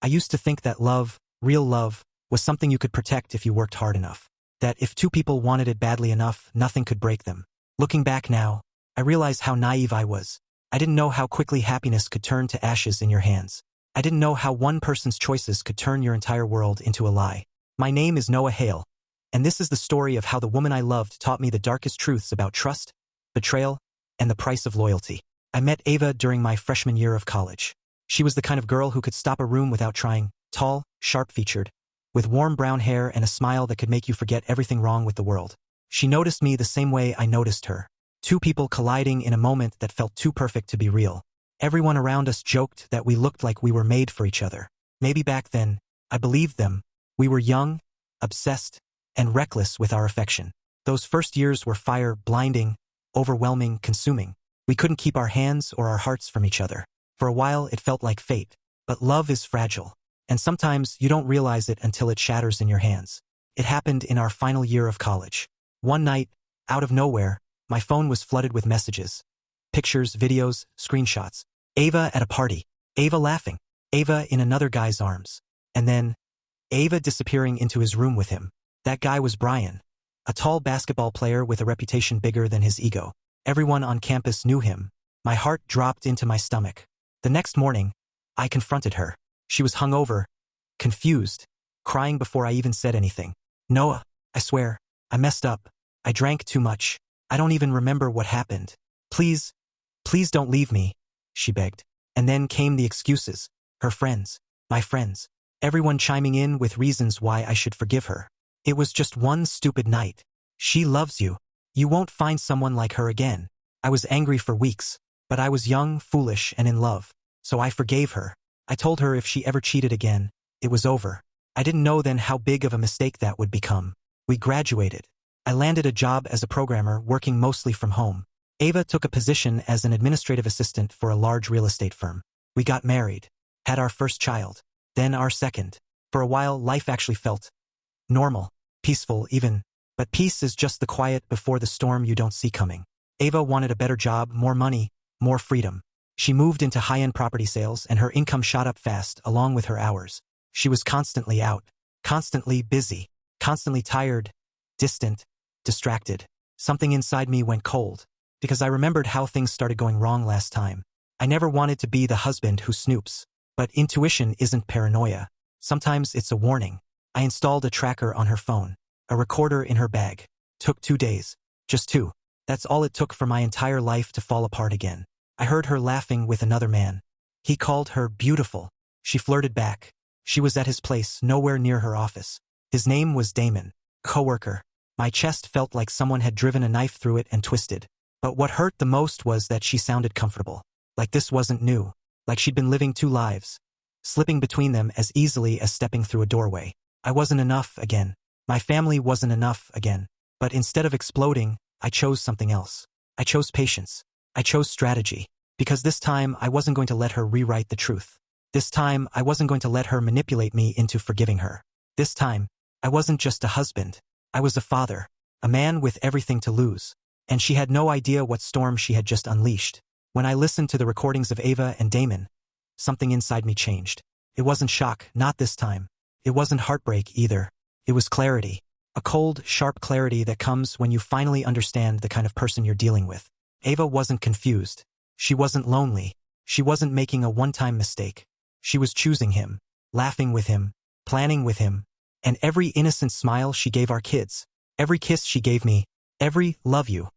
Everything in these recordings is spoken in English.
I used to think that love, real love, was something you could protect if you worked hard enough. That if two people wanted it badly enough, nothing could break them. Looking back now, I realize how naive I was. I didn't know how quickly happiness could turn to ashes in your hands. I didn't know how one person's choices could turn your entire world into a lie. My name is Noah Hale, and this is the story of how the woman I loved taught me the darkest truths about trust, betrayal, and the price of loyalty. I met Ava during my freshman year of college. She was the kind of girl who could stop a room without trying, tall, sharp-featured, with warm brown hair and a smile that could make you forget everything wrong with the world. She noticed me the same way I noticed her. Two people colliding in a moment that felt too perfect to be real. Everyone around us joked that we looked like we were made for each other. Maybe back then, I believed them. We were young, obsessed, and reckless with our affection. Those first years were fire, blinding, overwhelming, consuming. We couldn't keep our hands or our hearts from each other. For a while, it felt like fate. But love is fragile. And sometimes you don't realize it until it shatters in your hands. It happened in our final year of college. One night, out of nowhere, my phone was flooded with messages. Pictures, videos, screenshots. Ava at a party. Ava laughing. Ava in another guy's arms. And then, Ava disappearing into his room with him. That guy was Brian, a tall basketball player with a reputation bigger than his ego. Everyone on campus knew him. My heart dropped into my stomach. The next morning, I confronted her. She was hungover, confused, crying before I even said anything. Noah, I swear, I messed up. I drank too much. I don't even remember what happened. Please don't leave me, she begged. And then came the excuses. Her friends, my friends, everyone chiming in with reasons why I should forgive her. It was just one stupid night. She loves you. You won't find someone like her again. I was angry for weeks, but I was young, foolish, and in love. So I forgave her. I told her if she ever cheated again, it was over. I didn't know then how big of a mistake that would become. We graduated. I landed a job as a programmer working mostly from home. Ava took a position as an administrative assistant for a large real estate firm. We got married, had our first child, then our second. For a while, life actually felt normal, peaceful even, but peace is just the quiet before the storm you don't see coming. Ava wanted a better job, more money, more freedom. She moved into high-end property sales and her income shot up fast along with her hours. She was constantly out, constantly busy, constantly tired, distant, distracted. Something inside me went cold, because I remembered how things started going wrong last time. I never wanted to be the husband who snoops. But intuition isn't paranoia. Sometimes it's a warning. I installed a tracker on her phone, a recorder in her bag. Took 2 days. Just 2. That's all it took for my entire life to fall apart again. I heard her laughing with another man. He called her beautiful. She flirted back. She was at his place, nowhere near her office. His name was Damon. Coworker. My chest felt like someone had driven a knife through it and twisted. But what hurt the most was that she sounded comfortable. Like this wasn't new. Like she'd been living 2 lives, slipping between them as easily as stepping through a doorway. I wasn't enough again. My family wasn't enough again. But instead of exploding, I chose something else. I chose patience. I chose strategy. Because this time, I wasn't going to let her rewrite the truth. This time, I wasn't going to let her manipulate me into forgiving her. This time, I wasn't just a husband. I was a father, a man with everything to lose. And she had no idea what storm she had just unleashed. When I listened to the recordings of Ava and Damon, something inside me changed. It wasn't shock, not this time. It wasn't heartbreak either. It was clarity. A cold, sharp clarity that comes when you finally understand the kind of person you're dealing with. Ava wasn't confused. She wasn't lonely. She wasn't making a one-time mistake. She was choosing him, laughing with him, planning with him, and every innocent smile she gave our kids, every kiss she gave me, every love you,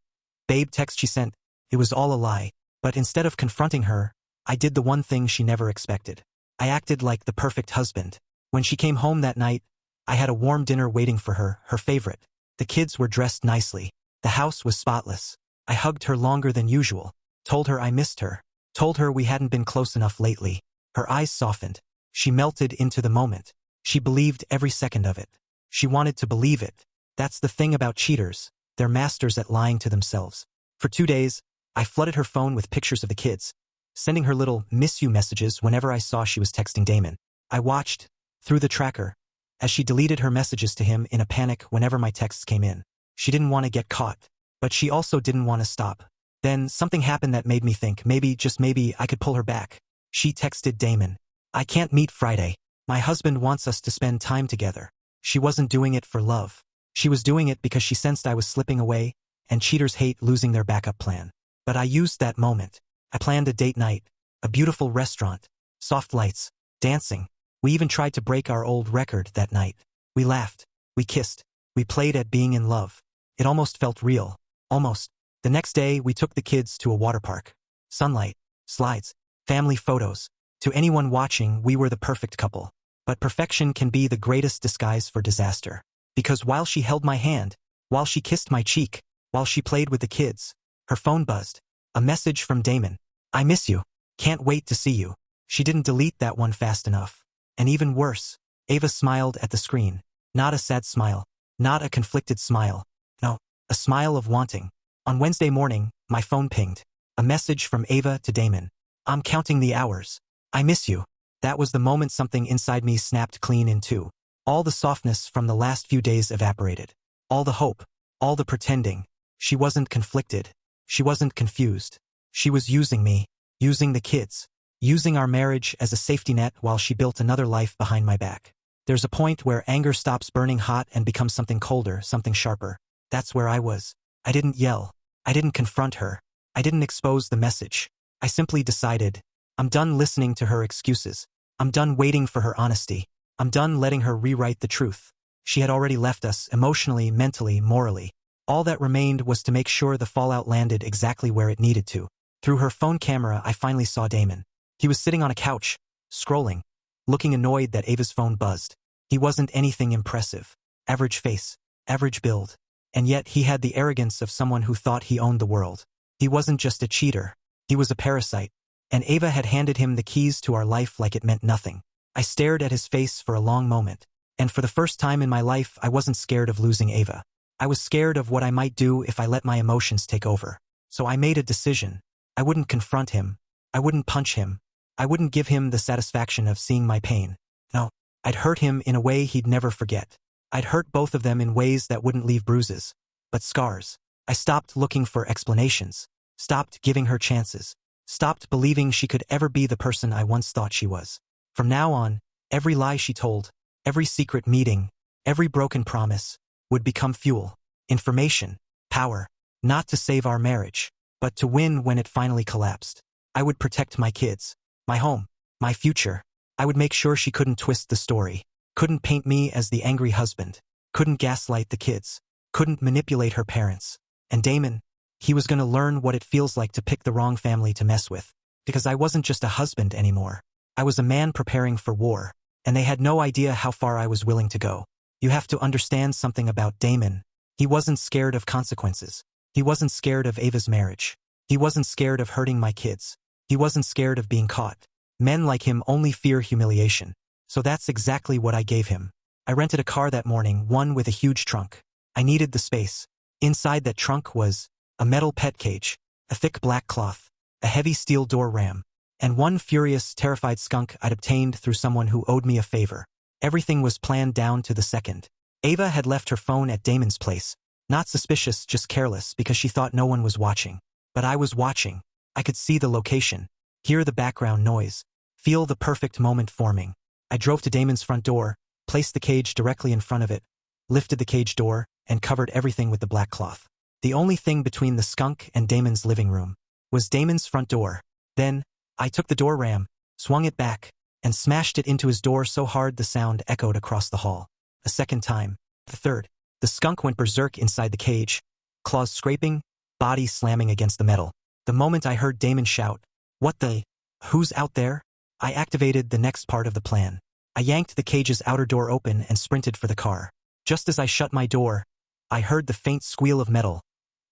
babe text she sent, it was all a lie. But instead of confronting her, I did the one thing she never expected. I acted like the perfect husband. When she came home that night, I had a warm dinner waiting for her, her favorite. The kids were dressed nicely. The house was spotless. I hugged her longer than usual, told her I missed her, told her we hadn't been close enough lately. Her eyes softened. She melted into the moment. She believed every second of it. She wanted to believe it. That's the thing about cheaters. They're masters at lying to themselves. For 2 days, I flooded her phone with pictures of the kids, sending her little miss you messages whenever I saw she was texting Damon. I watched, through the tracker, as she deleted her messages to him in a panic whenever my texts came in. She didn't want to get caught, but she also didn't want to stop. Then something happened that made me think maybe, just maybe, I could pull her back. She texted Damon. I can't meet Friday. My husband wants us to spend time together. She wasn't doing it for love. She was doing it because she sensed I was slipping away, and cheaters hate losing their backup plan. But I used that moment. I planned a date night, a beautiful restaurant, soft lights, dancing. We even tried to break our old record that night. We laughed. We kissed. We played at being in love. It almost felt real. Almost. The next day, we took the kids to a water park. Sunlight, slides, family photos. To anyone watching, we were the perfect couple. But perfection can be the greatest disguise for disaster. Because while she held my hand, while she kissed my cheek, while she played with the kids, her phone buzzed. A message from Damon. I miss you. Can't wait to see you. She didn't delete that one fast enough. And even worse, Ava smiled at the screen. Not a sad smile. Not a conflicted smile. No, a smile of wanting. On Wednesday morning, my phone pinged. A message from Ava to Damon. I'm counting the hours. I miss you. That was the moment something inside me snapped clean in two. All the softness from the last few days evaporated. All the hope. All the pretending. She wasn't conflicted. She wasn't confused. She was using me. Using the kids. Using our marriage as a safety net while she built another life behind my back. There's a point where anger stops burning hot and becomes something colder, something sharper. That's where I was. I didn't yell. I didn't confront her. I didn't expose the message. I simply decided, I'm done listening to her excuses. I'm done waiting for her honesty. I'm done letting her rewrite the truth. She had already left us, emotionally, mentally, morally. All that remained was to make sure the fallout landed exactly where it needed to. Through her phone camera, I finally saw Damon. He was sitting on a couch, scrolling, looking annoyed that Ava's phone buzzed. He wasn't anything impressive. Average face, average build. And yet he had the arrogance of someone who thought he owned the world. He wasn't just a cheater. He was a parasite. And Ava had handed him the keys to our life like it meant nothing. I stared at his face for a long moment. And for the first time in my life, I wasn't scared of losing Ava. I was scared of what I might do if I let my emotions take over. So I made a decision. I wouldn't confront him. I wouldn't punch him. I wouldn't give him the satisfaction of seeing my pain. No, I'd hurt him in a way he'd never forget. I'd hurt both of them in ways that wouldn't leave bruises, but scars. I stopped looking for explanations. Stopped giving her chances. Stopped believing she could ever be the person I once thought she was. From now on, every lie she told, every secret meeting, every broken promise, would become fuel, information, power, not to save our marriage, but to win when it finally collapsed. I would protect my kids, my home, my future. I would make sure she couldn't twist the story, couldn't paint me as the angry husband, couldn't gaslight the kids, couldn't manipulate her parents. And Damon, he was going to learn what it feels like to pick the wrong family to mess with. Because I wasn't just a husband anymore. I was a man preparing for war, and they had no idea how far I was willing to go. You have to understand something about Damon. He wasn't scared of consequences. He wasn't scared of Ava's marriage. He wasn't scared of hurting my kids. He wasn't scared of being caught. Men like him only fear humiliation. So that's exactly what I gave him. I rented a car that morning, one with a huge trunk. I needed the space. Inside that trunk was a metal pet cage, a thick black cloth, a heavy steel door ram, and one furious, terrified skunk I'd obtained through someone who owed me a favor. Everything was planned down to the second. Ava had left her phone at Damon's place. Not suspicious, just careless, because she thought no one was watching. But I was watching. I could see the location, hear the background noise, feel the perfect moment forming. I drove to Damon's front door, placed the cage directly in front of it, lifted the cage door, and covered everything with the black cloth. The only thing between the skunk and Damon's living room was Damon's front door. Then, I took the door ram, swung it back, and smashed it into his door so hard the sound echoed across the hall. A second time. The third. The skunk went berserk inside the cage, claws scraping, body slamming against the metal. The moment I heard Damon shout, "What the? Who's out there?" I activated the next part of the plan. I yanked the cage's outer door open and sprinted for the car. Just as I shut my door, I heard the faint squeal of metal,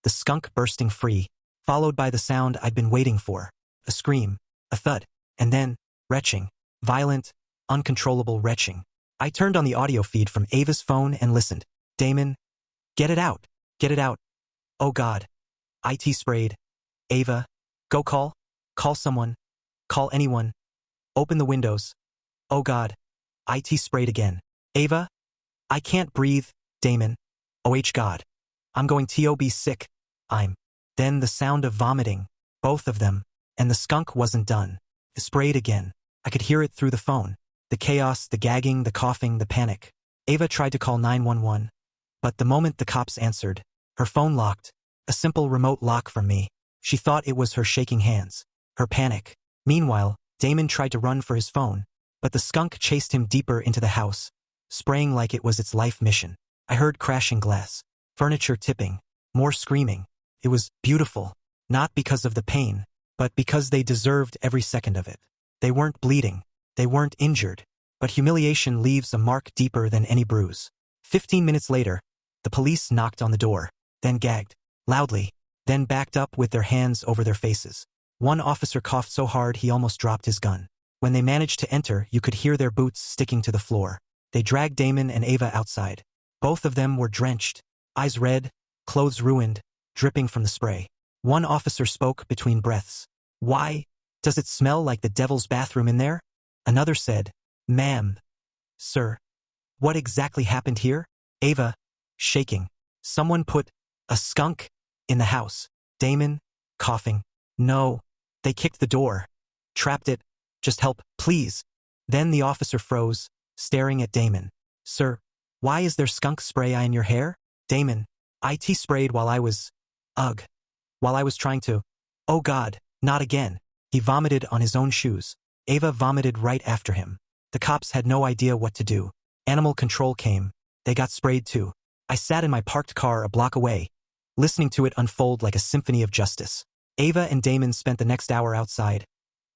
the skunk bursting free, followed by the sound I'd been waiting for. A scream, a thud, and then, retching, violent, uncontrollable retching. I turned on the audio feed from Ava's phone and listened. Damon, get it out, get it out. Oh God. IT sprayed. Ava, go call someone, call anyone. Open the windows. Oh God. IT sprayed again. Ava, I can't breathe, Damon. Oh God. I'm going to be sick. Then the sound of vomiting, both of them, and the skunk wasn't done. It sprayed again. I could hear it through the phone. The chaos, the gagging, the coughing, the panic. Ava tried to call 911. But the moment the cops answered, her phone locked. A simple remote lock from me. She thought it was her shaking hands. Her panic. Meanwhile, Damon tried to run for his phone. But the skunk chased him deeper into the house, spraying like it was its life mission. I heard crashing glass. Furniture tipping. More screaming. It was beautiful. Not because of the pain, but because they deserved every second of it. They weren't bleeding. They weren't injured. But humiliation leaves a mark deeper than any bruise. 15 minutes later, the police knocked on the door, then gagged, loudly, then backed up with their hands over their faces. One officer coughed so hard he almost dropped his gun. When they managed to enter, you could hear their boots sticking to the floor. They dragged Damon and Ava outside. Both of them were drenched, eyes red, clothes ruined, dripping from the spray. One officer spoke between breaths. "Why? Does it smell like the devil's bathroom in there?" Another said, "Ma'am. Sir. What exactly happened here?" Ava, shaking. "Someone put a skunk in the house." Damon, coughing. "No. They kicked the door. Trapped it. Just help, please." Then the officer froze, staring at Damon. "Sir, why is there skunk spray in your hair?" Damon, "It sprayed while I was... Ugh. While I was trying to... Oh God, not again." He vomited on his own shoes. Ava vomited right after him. The cops had no idea what to do. Animal control came. They got sprayed too. I sat in my parked car a block away, listening to it unfold like a symphony of justice. Ava and Damon spent the next hour outside,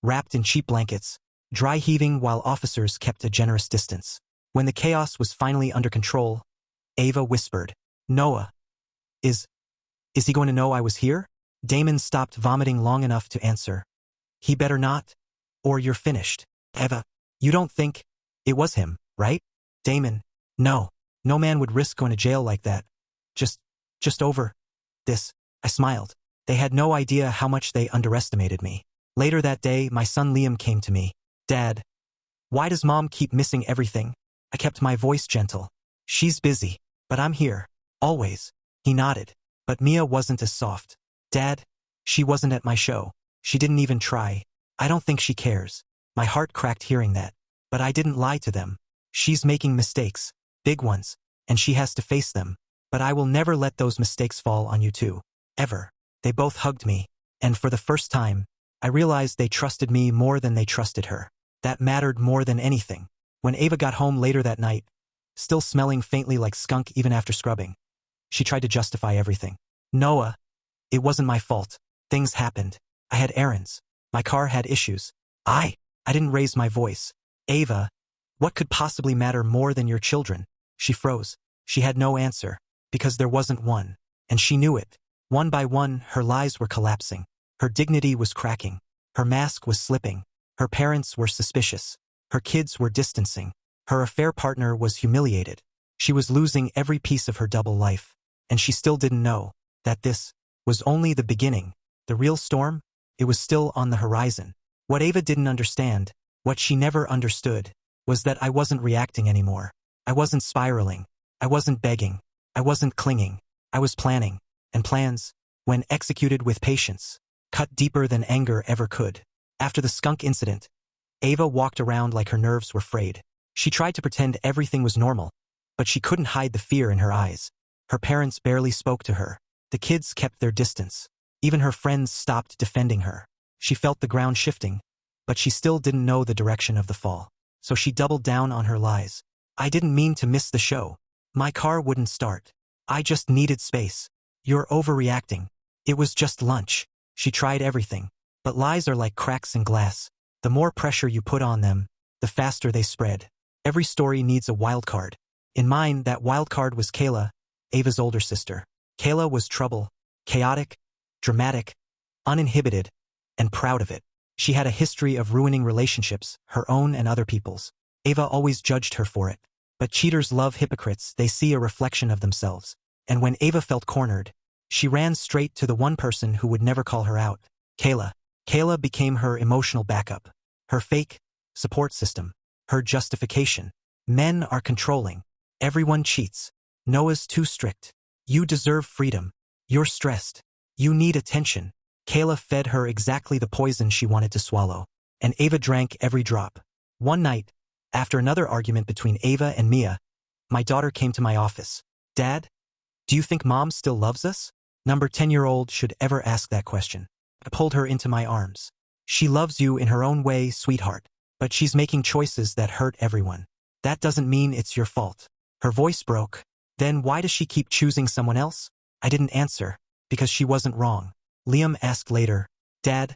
wrapped in cheap blankets, dry heaving while officers kept a generous distance. When the chaos was finally under control, Ava whispered, "Noah, is he going to know I was here?" Damon stopped vomiting long enough to answer, "He better not, or you're finished." Ava, "You don't think it was him, right?" Damon, "No. No man would risk going to jail like that. Just over this." I smiled. They had no idea how much they underestimated me. Later that day, my son Liam came to me. "Dad, why does Mom keep missing everything?" I kept my voice gentle. "She's busy, but I'm here. Always." He nodded. But Mia wasn't as soft. "Dad, she wasn't at my show. She didn't even try. I don't think she cares." My heart cracked hearing that. But I didn't lie to them. "She's making mistakes. Big ones. And she has to face them. But I will never let those mistakes fall on you too. Ever." They both hugged me. And for the first time, I realized they trusted me more than they trusted her. That mattered more than anything. When Ava got home later that night, still smelling faintly like skunk even after scrubbing, she tried to justify everything. "Noah, it wasn't my fault. Things happened. I had errands. My car had issues. I didn't raise my voice." "Ava, what could possibly matter more than your children?" She froze. She had no answer, because there wasn't one. And she knew it. One by one, her lies were collapsing. Her dignity was cracking. Her mask was slipping. Her parents were suspicious. Her kids were distancing. Her affair partner was humiliated. She was losing every piece of her double life. And she still didn't know that this was only the beginning. The real storm? It was still on the horizon. What Ava didn't understand, what she never understood, was that I wasn't reacting anymore. I wasn't spiraling. I wasn't begging. I wasn't clinging. I was planning. And plans, when executed with patience, cut deeper than anger ever could. After the skunk incident, Ava walked around like her nerves were frayed. She tried to pretend everything was normal, but she couldn't hide the fear in her eyes. Her parents barely spoke to her. The kids kept their distance. Even her friends stopped defending her. She felt the ground shifting, but she still didn't know the direction of the fall. So she doubled down on her lies. "I didn't mean to miss the show. My car wouldn't start. I just needed space. You're overreacting. It was just lunch." She tried everything. But lies are like cracks in glass. The more pressure you put on them, the faster they spread. Every story needs a wild card. In mine, that wild card was Kayla, Ava's older sister. Kayla was trouble, chaotic, dramatic, uninhibited, and proud of it. She had a history of ruining relationships, her own and other people's. Ava always judged her for it. But cheaters love hypocrites. They see a reflection of themselves. And when Ava felt cornered, she ran straight to the one person who would never call her out. Kayla. Kayla became her emotional backup, her fake support system, her justification. Men are controlling. Everyone cheats. Noah's too strict. You deserve freedom. You're stressed. You need attention. Kayla fed her exactly the poison she wanted to swallow. And Ava drank every drop. One night, After another argument between Ava and Mia, my daughter came to my office. Dad, do you think Mom still loves us? Number 10-year-old should ever ask that question. I pulled her into my arms. She loves you in her own way, sweetheart. But she's making choices that hurt everyone. That doesn't mean it's your fault. Her voice broke. Then why does she keep choosing someone else? I didn't answer, because she wasn't wrong. Liam asked later, Dad,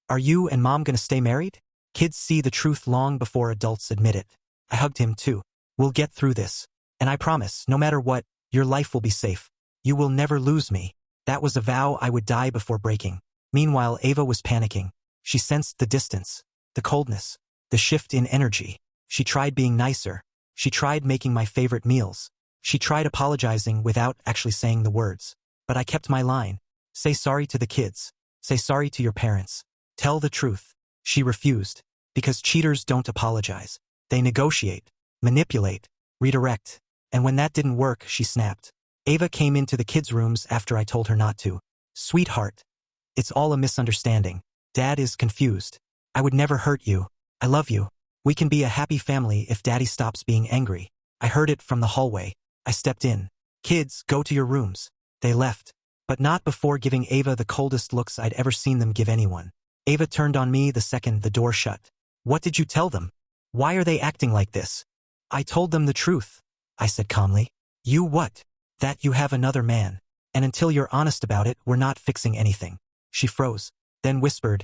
are you and Mom gonna stay married? Kids see the truth long before adults admit it. I hugged him too. We'll get through this. And I promise, no matter what, your life will be safe. You will never lose me. That was a vow I would die before breaking. Meanwhile, Ava was panicking. She sensed the distance, the coldness, the shift in energy. She tried being nicer. She tried making my favorite meals. She tried apologizing without actually saying the words. But I kept my line. Say sorry to the kids. Say sorry to your parents. Tell the truth. She refused. Because cheaters don't apologize. They negotiate, manipulate, redirect. And when that didn't work, she snapped. Ava came into the kids' rooms after I told her not to. Sweetheart, it's all a misunderstanding. Dad is confused. I would never hurt you. I love you. We can be a happy family if Daddy stops being angry. I heard it from the hallway. I stepped in. Kids, go to your rooms. They left. But not before giving Ava the coldest looks I'd ever seen them give anyone. Ava turned on me the second the door shut. What did you tell them? Why are they acting like this? I told them the truth, I said calmly. You what? That you have another man. And until you're honest about it, we're not fixing anything. She froze, then whispered,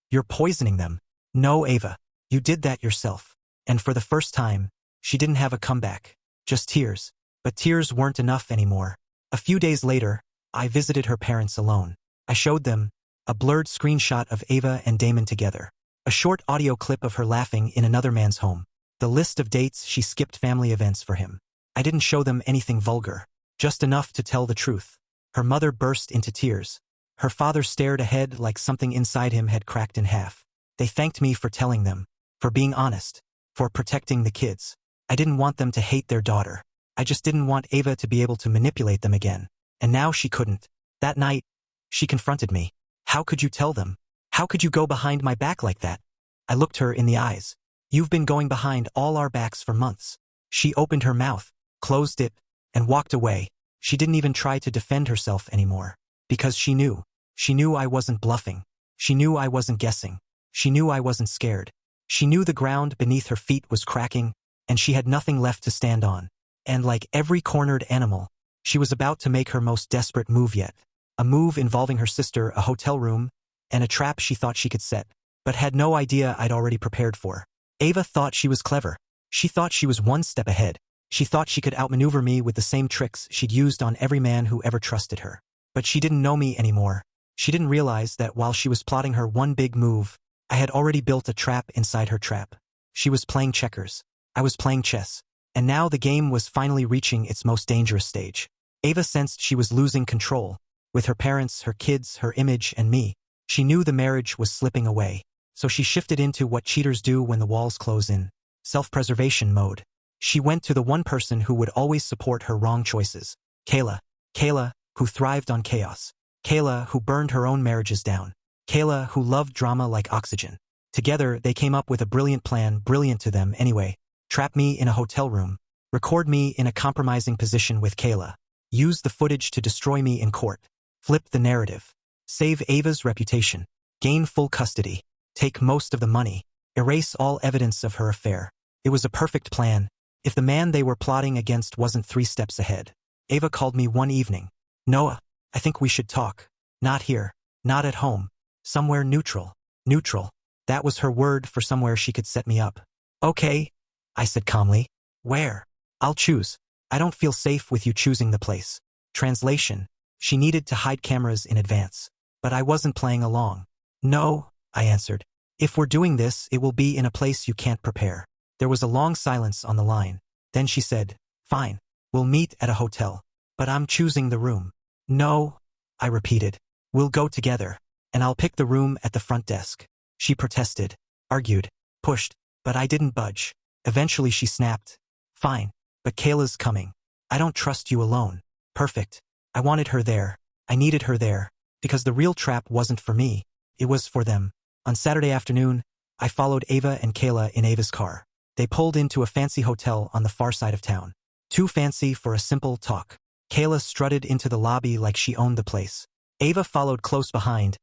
You're poisoning them. No, Ava. You did that yourself. And for the first time, she didn't have a comeback. Just tears. But tears weren't enough anymore. A few days later, I visited her parents alone. I showed them a blurred screenshot of Ava and Damon together. A short audio clip of her laughing in another man's home. The list of dates she skipped family events for him. I didn't show them anything vulgar. Just enough to tell the truth. Her mother burst into tears. Her father stared ahead like something inside him had cracked in half. They thanked me for telling them. For being honest. For protecting the kids. I didn't want them to hate their daughter. I just didn't want Ava to be able to manipulate them again. And now she couldn't. That night, she confronted me. How could you tell them? How could you go behind my back like that? I looked her in the eyes. You've been going behind all our backs for months. She opened her mouth, closed it, and walked away. She didn't even try to defend herself anymore. Because she knew. She knew I wasn't bluffing. She knew I wasn't guessing. She knew I wasn't scared. She knew the ground beneath her feet was cracking, and she had nothing left to stand on. And like every cornered animal, she was about to make her most desperate move yet. A move involving her sister, a hotel room, and a trap she thought she could set, but had no idea I'd already prepared for. Ava thought she was clever. She thought she was one step ahead. She thought she could outmaneuver me with the same tricks she'd used on every man who ever trusted her. But she didn't know me anymore. She didn't realize that while she was plotting her one big move, I had already built a trap inside her trap. She was playing checkers. I was playing chess. And now the game was finally reaching its most dangerous stage. Ava sensed she was losing control. With her parents, her kids, her image, and me. She knew the marriage was slipping away. So she shifted into what cheaters do when the walls close in. Self-preservation mode. She went to the one person who would always support her wrong choices. Kayla. Kayla, who thrived on chaos. Kayla, who burned her own marriages down. Kayla, who loved drama like oxygen. Together, they came up with a brilliant plan, brilliant to them anyway. Trap me in a hotel room. Record me in a compromising position with Kayla. Use the footage to destroy me in court. Flip the narrative. Save Ava's reputation. Gain full custody. Take most of the money. Erase all evidence of her affair. It was a perfect plan. If the man they were plotting against wasn't 3 steps ahead. Ava called me one evening. Noah, I think we should talk. Not here. Not at home. Somewhere neutral. Neutral. That was her word for somewhere she could set me up. Okay, I said calmly. Where? I'll choose. I don't feel safe with you choosing the place. Translation. She needed to hide cameras in advance. But I wasn't playing along. No, I answered. If we're doing this, it will be in a place you can't prepare. There was a long silence on the line. Then she said, Fine, we'll meet at a hotel. But I'm choosing the room. No, I repeated. We'll go together. And I'll pick the room at the front desk. She protested, argued, pushed, but I didn't budge. Eventually she snapped. Fine, but Kayla's coming. I don't trust you alone. Perfect. I wanted her there. I needed her there. Because the real trap wasn't for me. It was for them. On Saturday afternoon, I followed Ava and Kayla in Ava's car. They pulled into a fancy hotel on the far side of town. Too fancy for a simple talk. Kayla strutted into the lobby like she owned the place. Ava followed close behind,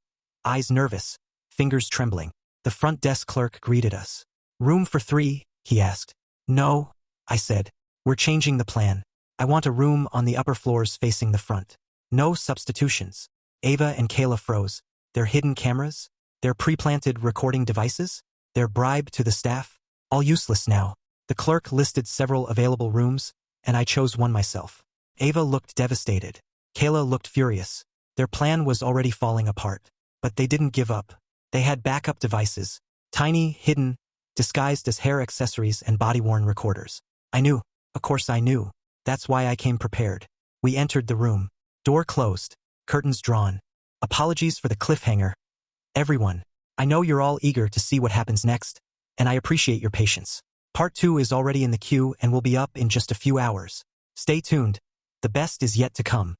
eyes nervous, fingers trembling. The front desk clerk greeted us. "Room for 3, he asked. "No," I said. "We're changing the plan. I want a room on the upper floors facing the front. No substitutions." Ava and Kayla froze. Their hidden cameras? Their pre-planted recording devices? Their bribe to the staff? All useless now. The clerk listed several available rooms, and I chose one myself. Ava looked devastated. Kayla looked furious. Their plan was already falling apart. But they didn't give up. They had backup devices. Tiny, hidden, disguised as hair accessories and body-worn recorders. I knew. Of course I knew. That's why I came prepared. We entered the room. Door closed. Curtains drawn. Apologies for the cliffhanger. Everyone, I know you're all eager to see what happens next, and I appreciate your patience. Part 2 is already in the queue and will be up in just a few hours. Stay tuned. The best is yet to come.